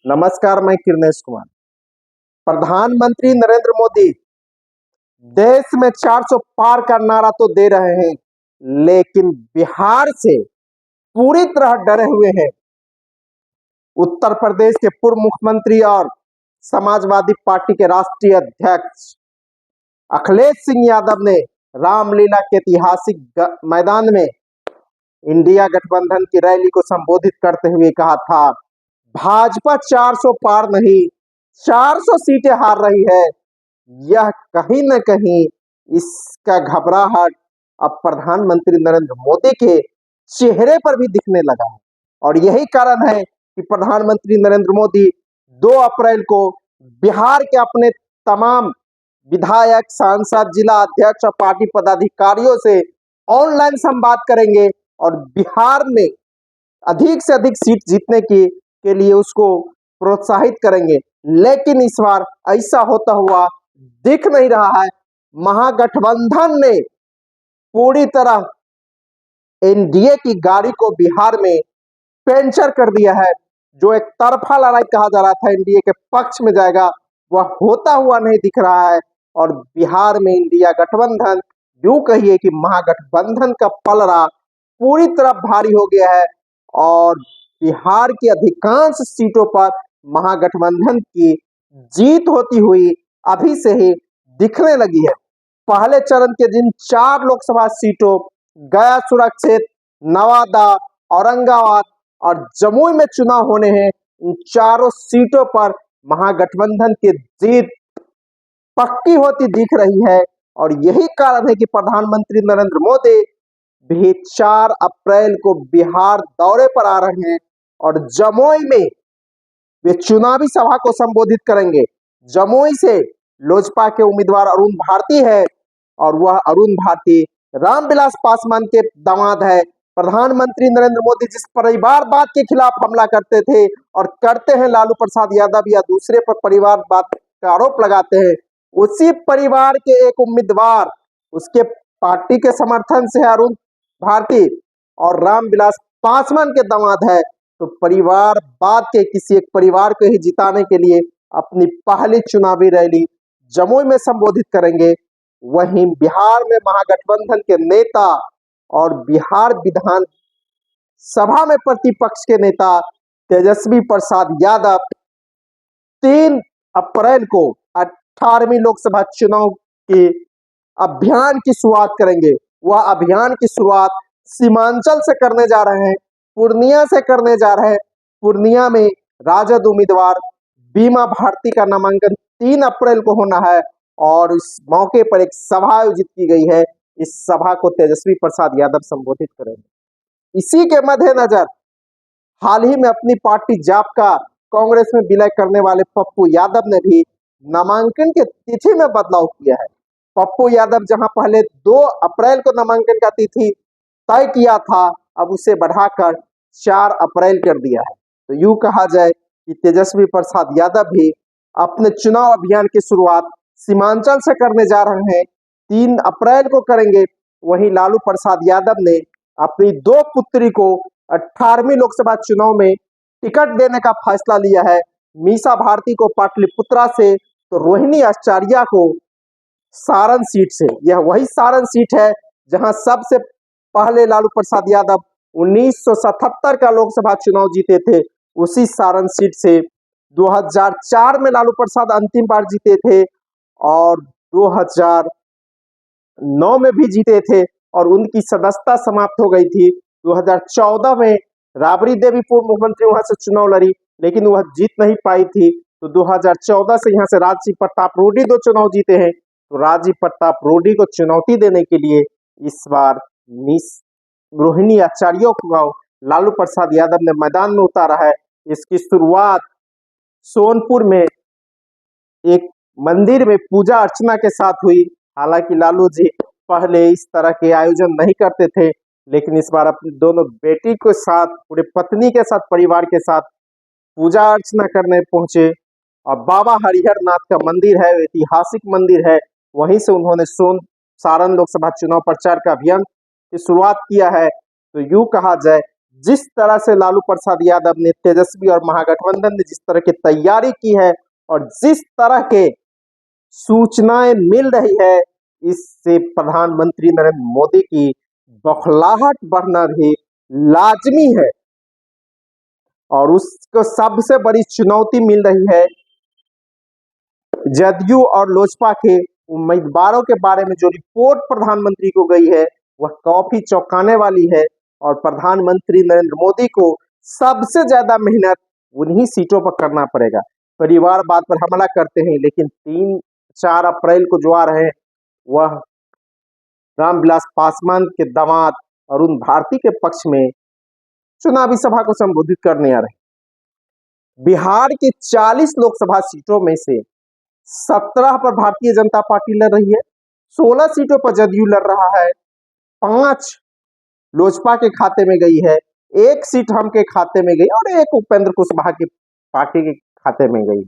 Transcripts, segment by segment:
नमस्कार, मैं किरनेश कुमार। प्रधानमंत्री नरेंद्र मोदी देश में 400 पार का नारा तो दे रहे हैं, लेकिन बिहार से पूरी तरह डरे हुए हैं। उत्तर प्रदेश के पूर्व मुख्यमंत्री और समाजवादी पार्टी के राष्ट्रीय अध्यक्ष अखिलेश सिंह यादव ने रामलीला के ऐतिहासिक मैदान में इंडिया गठबंधन की रैली को संबोधित करते हुए कहा था, भाजपा 400 पार नहीं 400 सीटें हार रही है। यह कहीं न कहीं इसका घबराहट अब प्रधानमंत्री नरेंद्र मोदी के चेहरे पर भी दिखने लगा है और यही कारण है कि प्रधानमंत्री नरेंद्र मोदी 2 अप्रैल को बिहार के अपने तमाम विधायक, सांसद, जिला अध्यक्ष और पार्टी पदाधिकारियों से ऑनलाइन संवाद करेंगे और बिहार में अधिक से अधिक सीट जीतने के लिए उसको प्रोत्साहित करेंगे। लेकिन इस बार ऐसा होता हुआ दिख नहीं रहा है। महागठबंधन ने पूरी तरह एनडीए की गाड़ी को बिहार में पंचर कर दिया है। जो एक तरफा लड़ाई कहा जा रहा था एनडीए के पक्ष में जाएगा, वह होता हुआ नहीं दिख रहा है और बिहार में इंडिया गठबंधन, यूं कहिए कि महागठबंधन का पलड़ा पूरी तरह भारी हो गया है और बिहार की अधिकांश सीटों पर महागठबंधन की जीत होती हुई अभी से ही दिखने लगी है। पहले चरण के जिन 4 लोकसभा सीटों गया सुरक्षित, नवादा, औरंगाबाद और जमुई में चुनाव होने हैं, इन चारों सीटों पर महागठबंधन की जीत पक्की होती दिख रही है और यही कारण है कि प्रधानमंत्री नरेंद्र मोदी भी 4 अप्रैल को बिहार दौरे पर आ रहे हैं और जमुई में वे चुनावी सभा को संबोधित करेंगे। जमुई से लोजपा के उम्मीदवार अरुण भारती है और वह अरुण भारती रामविलास पासवान के दामाद है। प्रधानमंत्री नरेंद्र मोदी जिस परिवारवाद के खिलाफ हमला करते थे और करते हैं, लालू प्रसाद यादव या दूसरे पर परिवारवाद का आरोप लगाते हैं, उसी परिवार के एक उम्मीदवार उसके पार्टी के समर्थन से अरुण भारती और रामविलास पासवान के दामाद है। तो परिवारवाद के किसी एक परिवार को ही जिताने के लिए अपनी पहली चुनावी रैली जमुई में संबोधित करेंगे। वहीं बिहार में महागठबंधन के नेता और बिहार विधान सभा में प्रतिपक्ष के नेता तेजस्वी प्रसाद यादव 3 अप्रैल को 18वीं लोकसभा चुनाव के अभियान की शुरुआत करेंगे। वह अभियान की शुरुआत सीमांचल से करने जा रहे हैं, पूर्णिया से करने जा रहे हैं। पूर्णिया में राजद उम्मीदवार बीमा भारती का नामांकन 3 अप्रैल को होना है और इस मौके पर एक सभा आयोजित की गई है। इस सभा को तेजस्वी प्रसाद यादव संबोधित करेंगे। इसी के मद्देनजर हाल ही में अपनी पार्टी जाप का कांग्रेस में विलय करने वाले पप्पू यादव ने भी नामांकन के तिथि में बदलाव किया है। पप्पू यादव जहां पहले 2 अप्रैल को नामांकन का तिथि तय किया था, अब उसे बढ़ाकर 4 अप्रैल कर दिया है। तो यूं कहा जाए कि तेजस्वी प्रसाद यादव भी अपने चुनाव अभियान की शुरुआत सीमांचल से करने जा रहे हैं, 3 अप्रैल को करेंगे। वहीं लालू प्रसाद यादव ने अपनी 2 पुत्री को 18वीं लोकसभा चुनाव में टिकट देने का फैसला लिया है। मीसा भारती को पाटलिपुत्रा से तो रोहिणी आचार्य को सारण सीट से। यह वही सारण सीट है जहां सबसे पहले लालू प्रसाद यादव 1977 का लोकसभा चुनाव जीते थे। उसी सारण सीट से 2004 में लालू प्रसाद अंतिम बार जीते थे और 2009 में भी जीते थे और उनकी सदस्यता समाप्त हो गई थी। 2014 में राबड़ी देवी पूर्व मुख्यमंत्री वहां से चुनाव लड़ी, लेकिन वह जीत नहीं पाई थी। तो 2014 से यहाँ से राजीव प्रताप रूडी 2 चुनाव जीते हैं। तो राजीव प्रताप रूडी को चुनौती देने के लिए इस बार रोहिणी आचार्य को लालू प्रसाद यादव ने मैदान में उतारा है। इसकी शुरुआत सोनपुर में एक मंदिर में पूजा अर्चना के साथ हुई। हालांकि लालू जी पहले इस तरह के आयोजन नहीं करते थे, लेकिन इस बार अपनी दोनों बेटी के साथ, पूरे पत्नी के साथ, परिवार के साथ पूजा अर्चना करने पहुंचे और बाबा हरिहर नाथ का मंदिर है, ऐतिहासिक मंदिर है, वहीं से उन्होंने सारण लोकसभा चुनाव प्रचार का अभियान की शुरुआत किया है। तो यूं कहा जाए जिस तरह से लालू प्रसाद यादव ने, तेजस्वी और महागठबंधन ने जिस तरह की तैयारी की है और जिस तरह के सूचनाएं मिल रही है, इससे प्रधानमंत्री नरेंद्र मोदी की बौखलाहट बढ़ना भी लाजमी है। और उसको सबसे बड़ी चुनौती मिल रही है जदयू और लोजपा के उम्मीदवारों के बारे में। जो रिपोर्ट प्रधानमंत्री को गई है वह काफी चौंकाने वाली है और प्रधानमंत्री नरेंद्र मोदी को सबसे ज्यादा मेहनत उन्हीं सीटों पर करना पड़ेगा। परिवारवाद पर हमला करते हैं, लेकिन 3-4 अप्रैल को जो आ रहे हैं वह रामविलास पासवान के दामाद अरुण भारती के पक्ष में चुनावी सभा को संबोधित करने आ रहे हैं। बिहार की 40 लोकसभा सीटों में से 17 पर भारतीय जनता पार्टी लड़ रही है, 16 सीटों पर जदयू लड़ रहा है, 5 लोजपा के खाते में गई है, 1 सीट हम के खाते में गई और 1 उपेंद्र कुशवाहा की पार्टी के खाते में गई।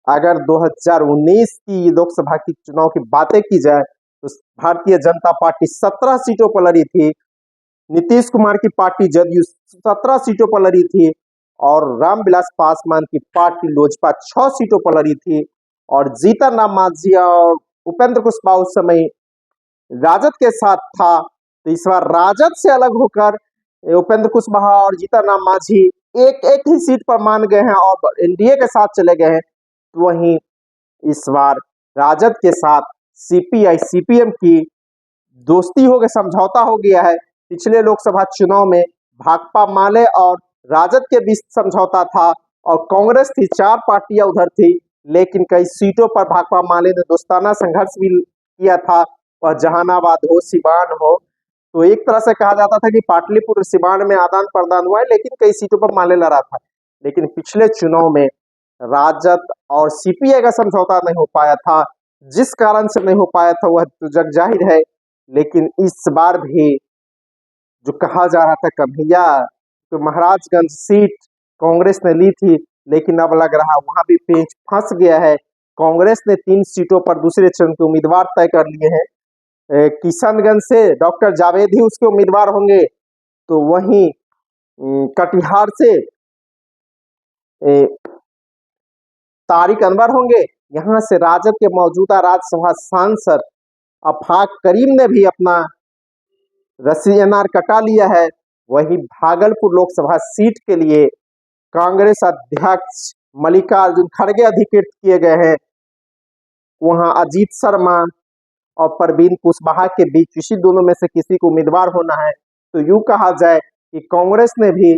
अगर 2019 की लोकसभा की चुनाव की बातें की जाए तो भारतीय जनता पार्टी 17 सीटों पर लड़ी थी, नीतीश कुमार की पार्टी जदयू 17 सीटों पर लड़ी थी और रामविलास पासवान की पार्टी लोजपा 6 सीटों पर लड़ी थी। और जीतन राम मांझी और उपेंद्र कुशवाहा उस समय राजद के साथ था, तो इस बार राजद से अलग होकर उपेंद्र कुशवाहा और जीतन राम मांझी एक एक ही सीट पर मान गए हैं और एनडीए के साथ चले गए हैं। तो वहीं इस बार राजद के साथ सीपीआई सीपीएम की दोस्ती हो गई, समझौता हो गया है। पिछले लोकसभा चुनाव में भाकपा माले और राजद के बीच समझौता था और कांग्रेस थी, 4 पार्टियां उधर थी, लेकिन कई सीटों पर भाकपा माले ने दोस्ताना संघर्ष भी किया था, वह जहानाबाद हो, सिवान हो। तो एक तरह से कहा जाता था कि पाटलिपुत्र सिवान में आदान प्रदान हुआ है, लेकिन कई सीटों पर माले लड़ा था। लेकिन पिछले चुनाव में राजद और सीपीआई का समझौता नहीं हो पाया था। जिस कारण से नहीं हो पाया था वह तो जग जाहिर है, लेकिन इस बार भी जो कहा जा रहा था कन्हैया तो महाराजगंज सीट कांग्रेस ने ली थी, लेकिन अब लग रहा वहां भी पेच फंस गया है। कांग्रेस ने 3 सीटों पर दूसरे चरण के उम्मीदवार तय कर लिए हैं। किशनगंज से डॉक्टर जावेद ही उसके उम्मीदवार होंगे, तो वहीं कटिहार से तारिक अनवर होंगे। यहाँ से राजद के मौजूदा राज्यसभा सांसद आफाक करीम ने भी अपना रसीनार कटा लिया है। वही भागलपुर लोकसभा सीट के लिए कांग्रेस अध्यक्ष मल्लिकार्जुन खड़गे अधिकृत किए गए हैं। वहां अजीत शर्मा और परवीन कुशवाहा के बीच इसी दोनों में से किसी को उम्मीदवार होना है। तो यूं कहा जाए कि कांग्रेस ने भी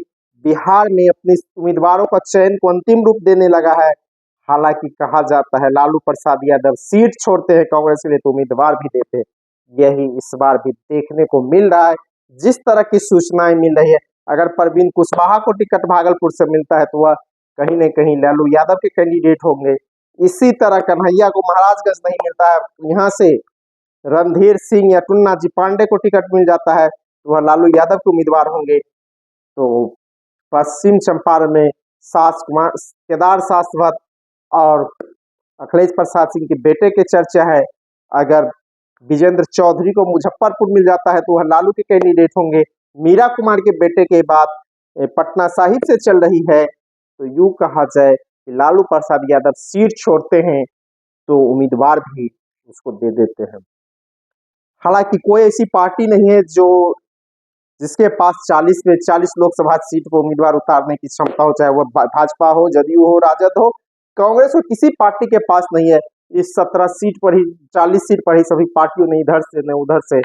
बिहार में अपने उम्मीदवारों का चयन को अंतिम रूप देने लगा है। हालांकि कहा जाता है लालू प्रसाद यादव सीट छोड़ते हैं कांग्रेस के लिए तो उम्मीदवार भी देते हैं। यही इस बार भी देखने को मिल रहा है। जिस तरह की सूचनाएं मिल रही है, अगर परवीन कुशवाहा को टिकट भागलपुर से मिलता है तो वह कहीं न कहीं लालू यादव के कैंडिडेट होंगे। इसी तरह कन्हैया को महाराजगंज नहीं मिलता है, यहाँ से रणधीर सिंह या टुन्ना जी पांडे को टिकट मिल जाता है तो वह लालू यादव के उम्मीदवार होंगे। तो पश्चिम चंपारण में केदार शाश्वत और अखिलेश प्रसाद सिंह के बेटे के चर्चा है। अगर विजेंद्र चौधरी को मुजफ्फरपुर मिल जाता है तो वह लालू के कैंडिडेट होंगे। मीरा कुमार के बेटे के बाद पटना साहिब से चल रही है। तो यूं कहा जाए कि लालू प्रसाद यादव सीट छोड़ते हैं तो उम्मीदवार भी उसको दे देते हैं। हालांकि कोई ऐसी पार्टी नहीं है जिसके पास 40 में 40 लोकसभा सीट पर उम्मीदवार उतारने की क्षमता हो, चाहे वह भाजपा हो, जदयू हो, राजद हो, कांग्रेस हो, किसी पार्टी के पास नहीं है। इस 17 सीट पर ही 40 सीट पर ही सभी पार्टियों ने इधर से न उधर से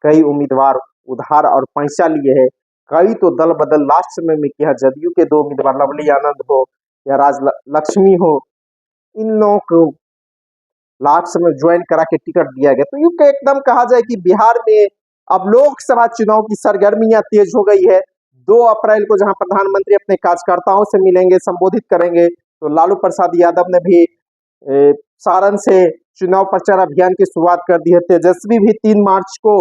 कई उम्मीदवार उधार और पैसा लिए हैं। कई तो दल बदल लास्ट समय में किया। जदयू के 2 उम्मीदवार लवली आनंद हो या राज लक्ष्मी हो, इन लोगों को लास्ट समय ज्वाइन करा के टिकट दिया गया। तो यूं एकदम कहा जाए कि बिहार में अब लोकसभा चुनाव की सरगर्मियां तेज हो गई है। 2 अप्रैल को जहां प्रधानमंत्री अपने कार्यकर्ताओं से मिलेंगे, संबोधित करेंगे, तो लालू प्रसाद यादव ने भी सारण से चुनाव प्रचार अभियान की शुरुआत कर दी है। तेजस्वी भी 3 मार्च को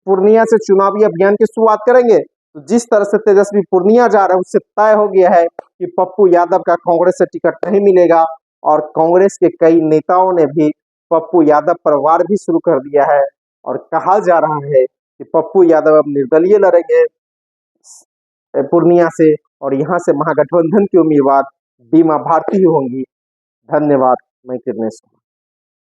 पूर्णिया से चुनावी अभियान की शुरुआत करेंगे। तो जिस तरह से तेजस्वी पूर्णिया जा रहे हैं उससे तय हो गया है कि पप्पू यादव का कांग्रेस से टिकट नहीं मिलेगा और कांग्रेस के कई नेताओं ने भी पप्पू यादव पर वार भी शुरू कर दिया है और कहा जा रहा है कि पप्पू यादव अब निर्दलीय लड़ेंगे। पूर्णिया से, और यहाँ से महागठबंधन की उम्मीदवार बीमा भारती ही होंगी। धन्यवाद। मैं कृष्णेश कुमार।